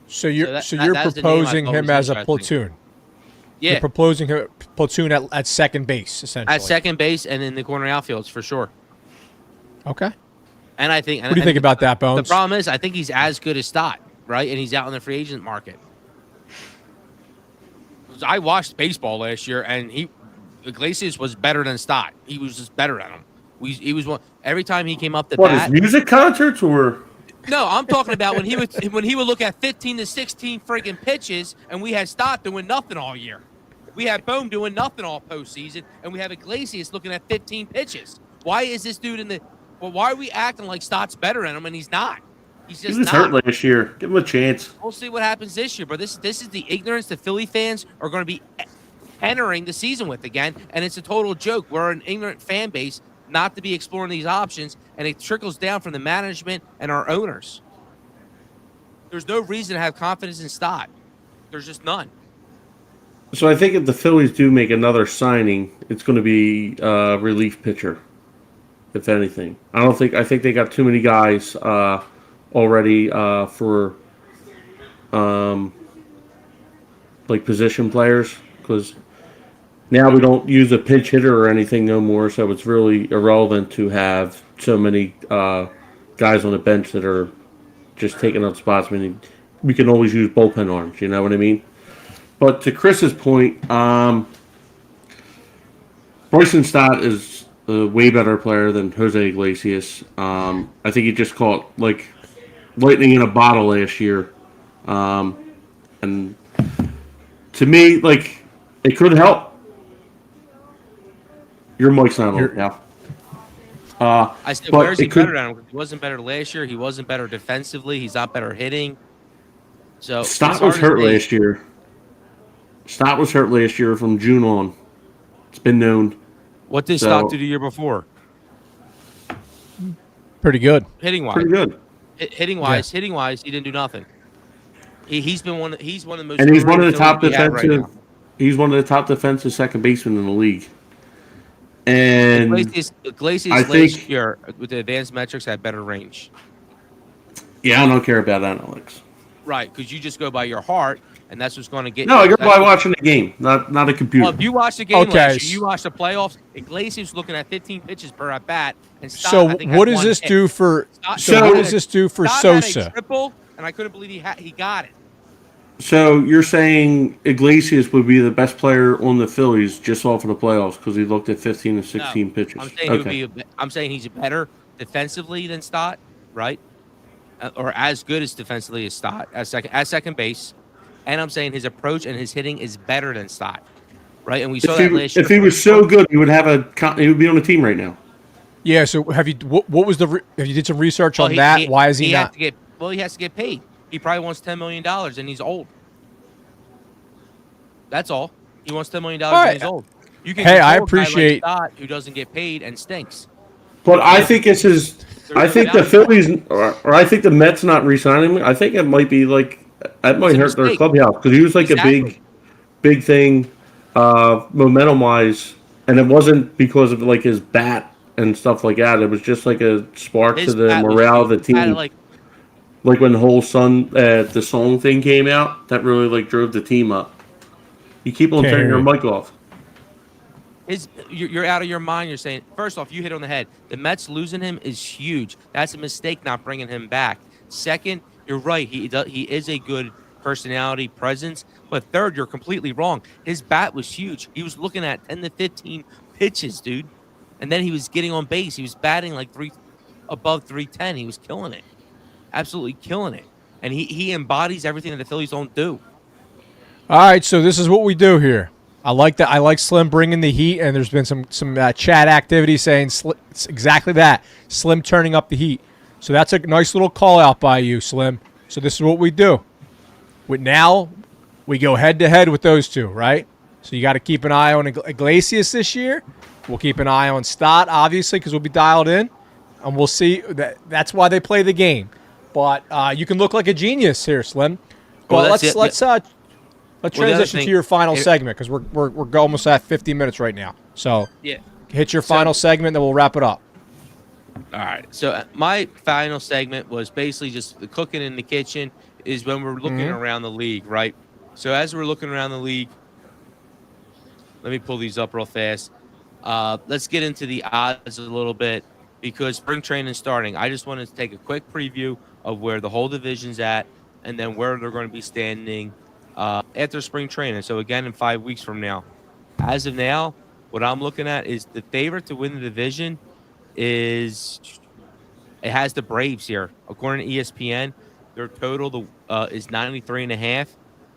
Speaker 1: So you're proposing him as a platoon.
Speaker 3: Yeah,
Speaker 1: you're proposing him platoon at second base, essentially.
Speaker 3: At second base and in the corner outfields for sure.
Speaker 1: Okay.
Speaker 3: And I think.
Speaker 1: What do you think about that, Bones?
Speaker 3: The problem is, I think he's as good as Stott, right? And he's out in the free agent market. I watched baseball last year, and Iglesias was better than Stott. He was just better than him. He was one every time he came up the bat.
Speaker 2: What, his music concerts or?
Speaker 3: No, I'm talking about when he would look at 15 to 16 friggin' pitches, and we had Stott doing nothing all year. We had Bohm doing nothing all postseason, and we have Iglesias looking at 15 pitches. Why is this dude why are we acting like Stott's better than him and he's not? He's just
Speaker 2: he was hurt last year. Give him a chance.
Speaker 3: We'll see what happens this year, but this is the ignorance the Philly fans are going to be entering the season with again, and it's a total joke. We're an ignorant fan base not to be exploring these options, and it trickles down from the management and our owners. There's no reason to have confidence in Stott. There's just none.
Speaker 2: So I think if the Phillies do make another signing, it's going to be a relief pitcher, if anything. I think they got too many guys already for like position players, because now we don't use a pinch hitter or anything no more, so it's really irrelevant to have so many guys on the bench that are just taking up spots. I mean, we can always use bullpen arms, you know what I mean? But to Chris's point, Bryson Stott is a way better player than Jose Iglesias. I think he just caught like lightning in a bottle last year. And to me, like, it could help. Your mic's not on now.
Speaker 3: I said, where is he better than him? He wasn't better last year. He wasn't better defensively. He's not better hitting. So
Speaker 2: Stott was hurt last year. Stott was hurt last year from June on. It's been known.
Speaker 3: What did Stott do the year before?
Speaker 1: Pretty good.
Speaker 3: Hitting wise.
Speaker 2: Pretty good.
Speaker 3: Hitting wise, he didn't do nothing. He's one of the most.
Speaker 2: And he's one of the top defensive. He's one of the top defensive second basemen in the league. And
Speaker 3: Iglesias last year with the advanced metrics had better range.
Speaker 2: Yeah, I don't care about analytics.
Speaker 3: Right, because you just go by your heart, and that's what's going to get.
Speaker 2: No, I go by watching the game, not a computer.
Speaker 3: Well, if you watch the game last year, you watch the playoffs. Iglesias was looking at 15 pitches per at bat, and Stott,
Speaker 1: so what does this do for? So what does this do for Sosa?
Speaker 3: Had a triple, and I couldn't believe he got it.
Speaker 2: So you're saying Iglesias would be the best player on the Phillies just off of the playoffs because he looked at 15 and 16 pitches?
Speaker 3: I'm saying he's better defensively than Stott, right? Or as good as defensively as Stott at second base. And I'm saying his approach and his hitting is better than Stott, right? And we saw that last year.
Speaker 2: If he was so good, he would be on the team right now.
Speaker 1: Yeah. So have you? What was the? Have you did some research on that? Why is he not?
Speaker 3: He has to get paid. He probably wants $10 million, and he's old. That's all. He wants $10 million, and he's old. You can
Speaker 1: I appreciate
Speaker 3: a guy like Stott who doesn't get paid and stinks.
Speaker 2: But I think it's his. I think the Phillies, or I think the Mets not re-signing him. I think it might be like that might hurt their clubhouse because he was like a big thing, momentum-wise, and it wasn't because of like his bat and stuff like that. It was just like a spark to the morale of the team. Like when the whole the song thing came out, that really like drove the team up. You keep on turning your mic off.
Speaker 3: You're out of your mind. You're saying, first off, you hit on the head. The Mets losing him is huge. That's a mistake not bringing him back. Second, you're right. He is a good personality presence. But third, you're completely wrong. His bat was huge. He was looking at 10 to 15 pitches, dude. And then he was getting on base. He was batting like above 310. He was killing it. Absolutely killing it. And he embodies everything that the Phillies don't do.
Speaker 1: All right, so this is what we do here. I like that. I like Slim bringing the heat, and there's been some chat activity saying it's exactly that. Slim turning up the heat. So that's a nice little call out by you, Slim. So this is what we do. Now we go head to head with those two, right? So you got to keep an eye on Iglesias this year. We'll keep an eye on Stott, obviously, because we'll be dialed in, and we'll see. That's why they play the game. But you can look like a genius here, Slim. Well, let's transition to your final segment because we're almost at 50 minutes right now. So hit your final segment, then we'll wrap it up.
Speaker 3: All right. So my final segment was basically just the cooking in the kitchen is when we're looking around the league, right? So as we're looking around the league, let me pull these up real fast. Let's get into the odds a little bit because spring training is starting. I just wanted to take a quick preview of where the whole division's at and then where they're going to be standing after spring training. So again, in 5 weeks from now. As of now, what I'm looking at is the favorite to win the division it has the Braves here. According to ESPN, their total is 93.5.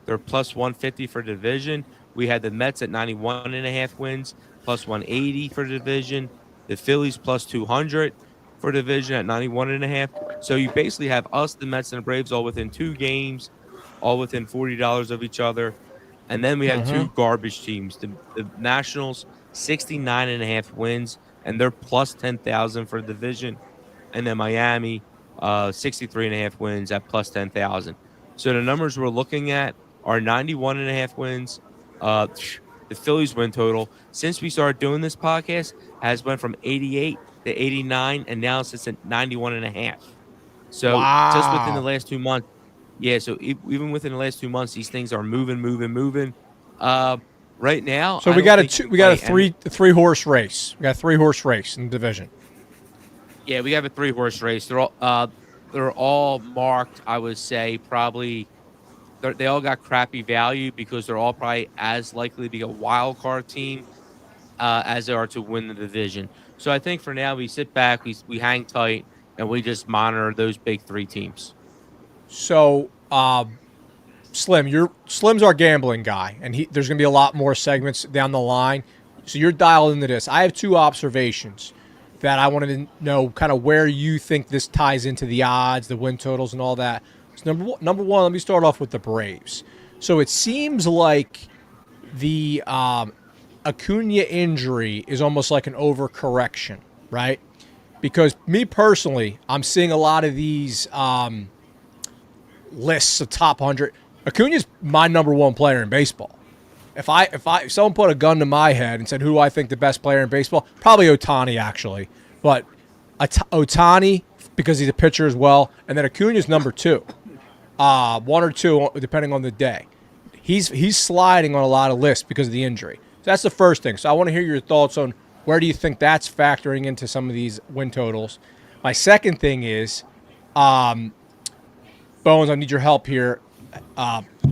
Speaker 3: They're plus 150 for division. We had the Mets at 91.5 wins, plus 180 for division. The Phillies plus 200 for division at 91.5. So you basically have us, the Mets, and the Braves all within 2 games, all within $40 of each other. And then we have 2 garbage teams. The Nationals, 69.5 wins, and they're plus 10,000 for the division. And then Miami, 63.5 wins at plus 10,000. So the numbers we're looking at are 91.5 wins. The Phillies win total since we started doing this podcast has went from 88 to 89, and now it's at 91.5. So just within the last 2 months, so even within the last 2 months, these things are moving. Right now,
Speaker 1: so we got a 3-horse race. We got a 3-horse race in the division.
Speaker 3: Yeah, we have a 3-horse race. They're all marked. I would say probably they all got crappy value because they're all probably as likely to be a wild card team as they are to win the division. So I think for now we sit back, we hang tight, and we just monitor those big 3 teams.
Speaker 1: So, Slim's our gambling guy, and there's going to be a lot more segments down the line. So you're dialed into this. I have 2 observations that I wanted to know kind of where you think this ties into the odds, the win totals, and all that. So number one, let me start off with the Braves. So it seems like the Acuna injury is almost like an overcorrection, right? Because me personally, I'm seeing a lot of these lists of top 100. Acuna's my number 1 player in baseball. If someone put a gun to my head and said who do I think the best player in baseball, probably Ohtani actually, but Ohtani because he's a pitcher as well, and then Acuna's number 2, 1 or 2 depending on the day. He's sliding on a lot of lists because of the injury. So that's the first thing. So I want to hear your thoughts on where do you think that's factoring into some of these win totals. My second thing is, Bones, I need your help here.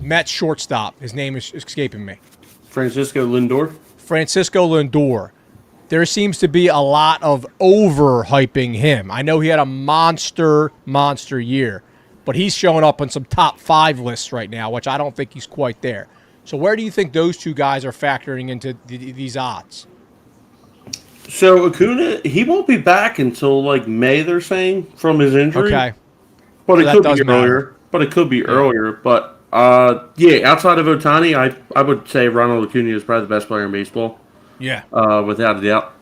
Speaker 1: Mets shortstop. His name is escaping me.
Speaker 2: Francisco
Speaker 1: Lindor. There seems to be a lot of overhyping him. I know he had a monster year, but he's showing up on some top 5 lists right now, which I don't think he's quite there. So where do you think those 2 guys are factoring into these odds?
Speaker 2: So Acuna, he won't be back until like May, they're saying, from his injury.
Speaker 1: Okay.
Speaker 2: But it could be earlier. But outside of Ohtani, I would say Ronald Acuna is probably the best player in baseball.
Speaker 1: Yeah.
Speaker 2: Without a doubt.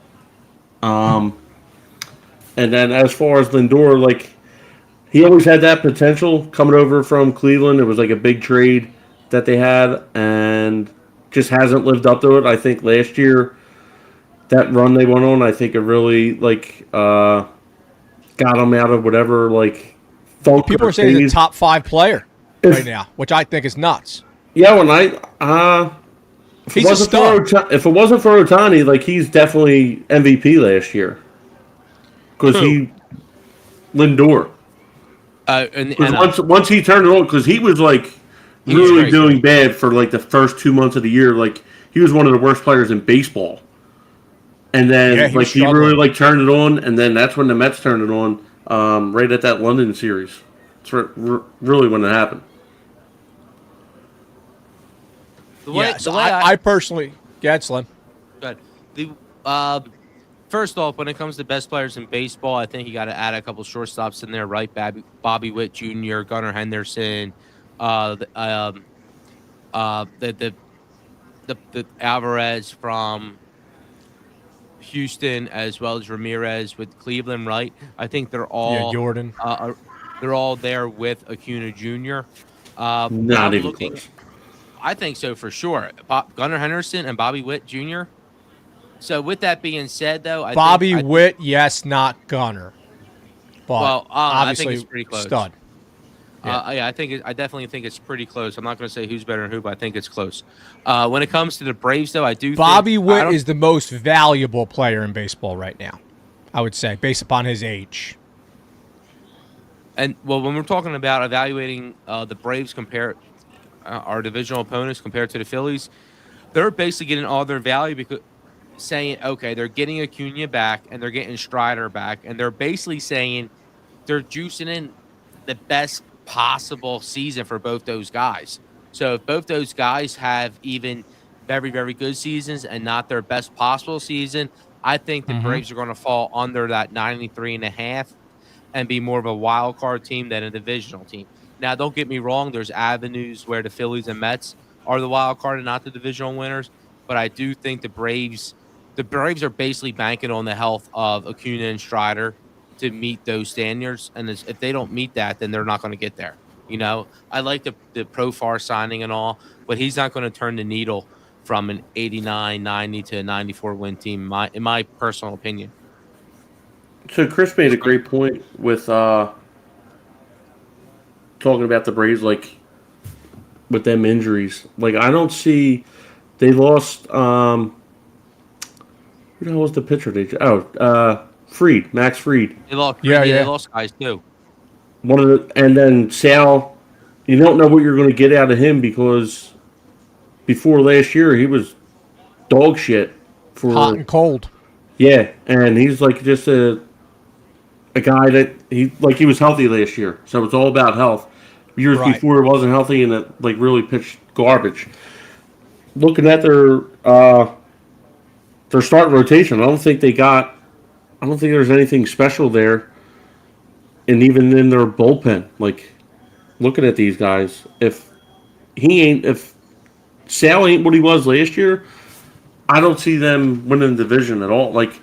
Speaker 2: And then as far as Lindor, like he always had that potential coming over from Cleveland. It was like a big trade that they had and just hasn't lived up to it. I think last year that run they went on, I think it really got them out of whatever funk.
Speaker 1: People are saying he's a top 5 player right now, which I think is nuts.
Speaker 2: Yeah, when
Speaker 1: He's a stud.
Speaker 2: If it wasn't for Ohtani, like he's definitely MVP last year because
Speaker 3: Who?
Speaker 2: he Lindor. Because once he turned it on, because he was like really doing bad for like the first 2 months of the year. Like he was one of the worst players in baseball, and then he really like turned it on, and then that's when the Mets turned it on, right at that London series. It's really when it happened.
Speaker 1: I personally, Slim.
Speaker 3: Good. First off, when it comes to best players in baseball, I think you got to add a couple shortstops in there, right? Bobby Witt Jr., Gunnar Henderson, the Alvarez from Houston, as well as Ramirez with Cleveland, right? I think they're all
Speaker 1: Jordan.
Speaker 3: They're all there with Acuna Jr.
Speaker 2: Not even close.
Speaker 3: I think so for sure. Gunnar Henderson and Bobby Witt Jr. So with that being said, though,
Speaker 1: Bobby Witt, yes, not Gunnar. But obviously,
Speaker 3: I think it's pretty close.
Speaker 1: Stud.
Speaker 3: Yeah, I definitely think it's pretty close. I'm not going to say who's better than who, but I think it's close. When it comes to the Braves, though, I do.
Speaker 1: Bobby Witt is the most valuable player in baseball right now, I would say, based upon his age.
Speaker 3: And well, when we're talking about evaluating the Braves compare our divisional opponents compared to the Phillies, they're basically getting all their value because saying, okay, they're getting Acuna back and they're getting Strider back, and they're basically saying they're juicing in the best possible season for both those guys. So if both those guys have even very, very good seasons and not their best possible season, I think the Braves are going to fall under that 93.5 and be more of a wild card team than a divisional team. Now, don't get me wrong. There's avenues where the Phillies and Mets are the wild card and not the divisional winners. But I do think the Braves are basically banking on the health of Acuna and Strider to meet those standards. And if they don't meet that, then they're not going to get there. You know, I like the Profar signing and all, but he's not going to turn the needle from an 89, 90 to a 94 win team, in my personal opinion.
Speaker 2: So Chris made a great point with talking about the Braves, like with them injuries. Like I don't see they lost. Who the hell was the pitcher? Fried, Max Fried.
Speaker 3: They lost. They lost guys too.
Speaker 2: And then Sal, you don't know what you're going to get out of him because before last year he was dog shit for
Speaker 1: hot and cold.
Speaker 2: Yeah, and he's like just a guy that he was healthy last year, so it's all about health. Years before it wasn't healthy and it like really pitched garbage. Looking at their starting rotation, I don't think there's anything special there, and even in their bullpen, like looking at these guys, if Sal ain't what he was last year, I don't see them winning the division at all. Like,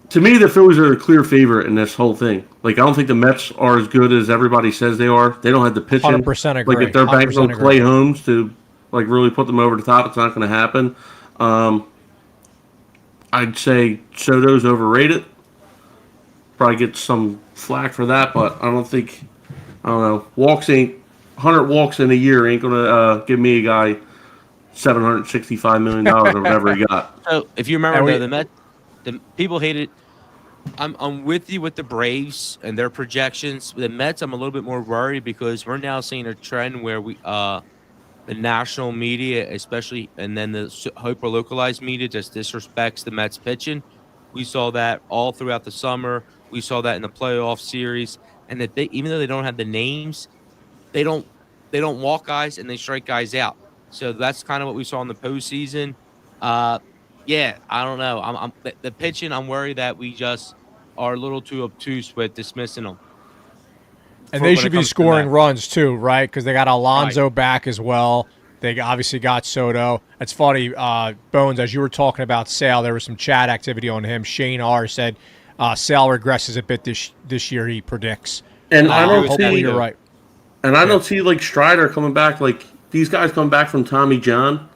Speaker 2: to me, the Phillies are a clear favorite in this whole thing. Like, I don't think the Mets are as good as everybody says they are. They don't have the pitching.
Speaker 1: 100% agree.
Speaker 2: Like, if they're banking on Clay Holmes to, like, really put them over the top, it's not going to happen. I'd say Soto's overrated. Probably get some flack for that, but I don't know. 100 walks in a year ain't going to give me a guy $765 million or whatever he got.
Speaker 3: So, if you remember, the Mets, the people hated. I'm with you with the Braves and their projections. The Mets, I'm a little bit more worried because we're now seeing a trend where the national media, especially, and then the hyper localized media, just disrespects the Mets pitching. We saw that all throughout the summer. We saw that in the playoff series, and that even though they don't have the names, they don't walk guys and they strike guys out. So that's kind of what we saw in the postseason. Yeah, I don't know. The pitching. I'm worried that we just are a little too obtuse with dismissing them.
Speaker 1: And they should be scoring runs too, right? Because they got Alonso back as well. They obviously got Soto. It's funny, Bones, as you were talking about Sale, there was some chat activity on him. Shane R. said Sale regresses a bit this year, he predicts.
Speaker 2: And I don't see
Speaker 1: you're right.
Speaker 2: And I don't see like Strider coming back. Like these guys come back from Tommy John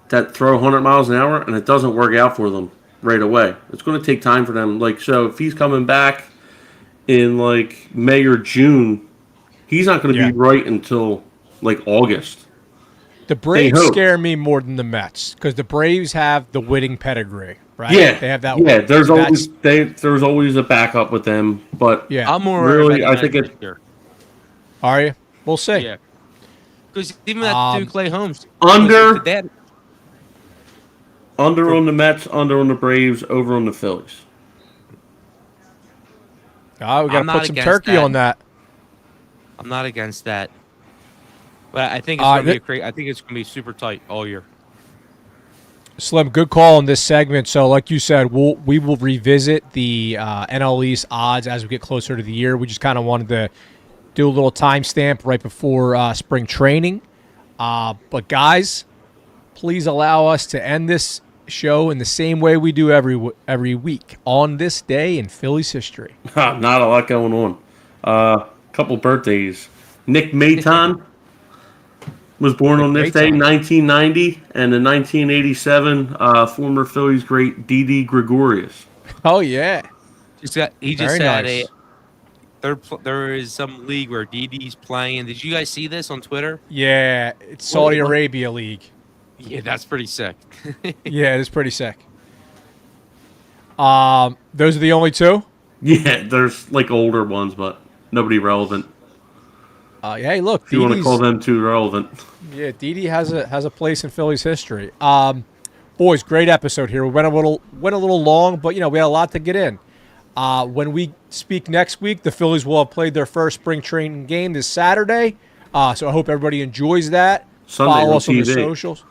Speaker 2: that throw 100 miles an hour, and it doesn't work out for them right away. It's going to take time for them. Like, so if he's coming back in like May or June, he's not going to be right until like August.
Speaker 1: The Braves scare me more than the Mets because the Braves have the winning pedigree, right?
Speaker 2: Yeah,
Speaker 1: They have that.
Speaker 2: Yeah, there's always a backup with them, but
Speaker 1: Yeah.
Speaker 3: I'm more worried
Speaker 2: really,
Speaker 3: about
Speaker 2: I
Speaker 3: the
Speaker 2: think
Speaker 3: Mets
Speaker 2: it
Speaker 3: this year.
Speaker 1: Are you? We'll see.
Speaker 3: Yeah, because even that dude Clay Holmes
Speaker 2: under
Speaker 3: that
Speaker 2: under on the Mets, under on the Braves, over on the Phillies.
Speaker 1: Oh, we got to
Speaker 3: I'm
Speaker 1: put
Speaker 3: not
Speaker 1: some
Speaker 3: against
Speaker 1: turkey
Speaker 3: that.
Speaker 1: on that.
Speaker 3: I'm not against that, but I think it's going to be I think it's going to be super tight all year.
Speaker 1: Slim, good call on this segment. So, like you said, we will revisit the NL East odds as we get closer to the year. We just kind of wanted to do a little timestamp right before spring training. But guys, please allow us to end this show in the same way we do every week on this day in Phillies history.
Speaker 2: Not a lot going on. Couple birthdays. Nick Maton was born on this day, 1990, and in 1987, former Phillies great Didi Gregorius.
Speaker 1: Oh yeah,
Speaker 3: He just
Speaker 1: Very
Speaker 3: had
Speaker 1: nice.
Speaker 3: there is some league where DD's playing. Did you guys see this on Twitter?
Speaker 1: Yeah, it's Saudi Arabia League.
Speaker 3: Yeah, that's pretty sick.
Speaker 1: Yeah, it is pretty sick. Those are the only two?
Speaker 2: Yeah, there's like older ones, but nobody relevant.
Speaker 1: Hey, look,
Speaker 2: If you want to call them too relevant.
Speaker 1: Yeah, Didi has a place in Phillies history. Boys, great episode here. We went a little long, but we had a lot to get in. When we speak next week, the Phillies will have played their first spring training game this Saturday. So I hope everybody enjoys that.
Speaker 2: Sunday
Speaker 1: Follow
Speaker 2: on
Speaker 1: us on the
Speaker 2: TV.
Speaker 1: socials.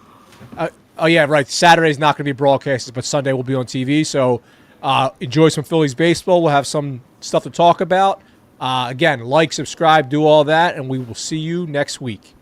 Speaker 1: Oh yeah, right. Saturday's not going to be broadcasted, but Sunday will be on TV. So enjoy some Phillies baseball. We'll have some stuff to talk about. Again, like, subscribe, do all that, and we will see you next week.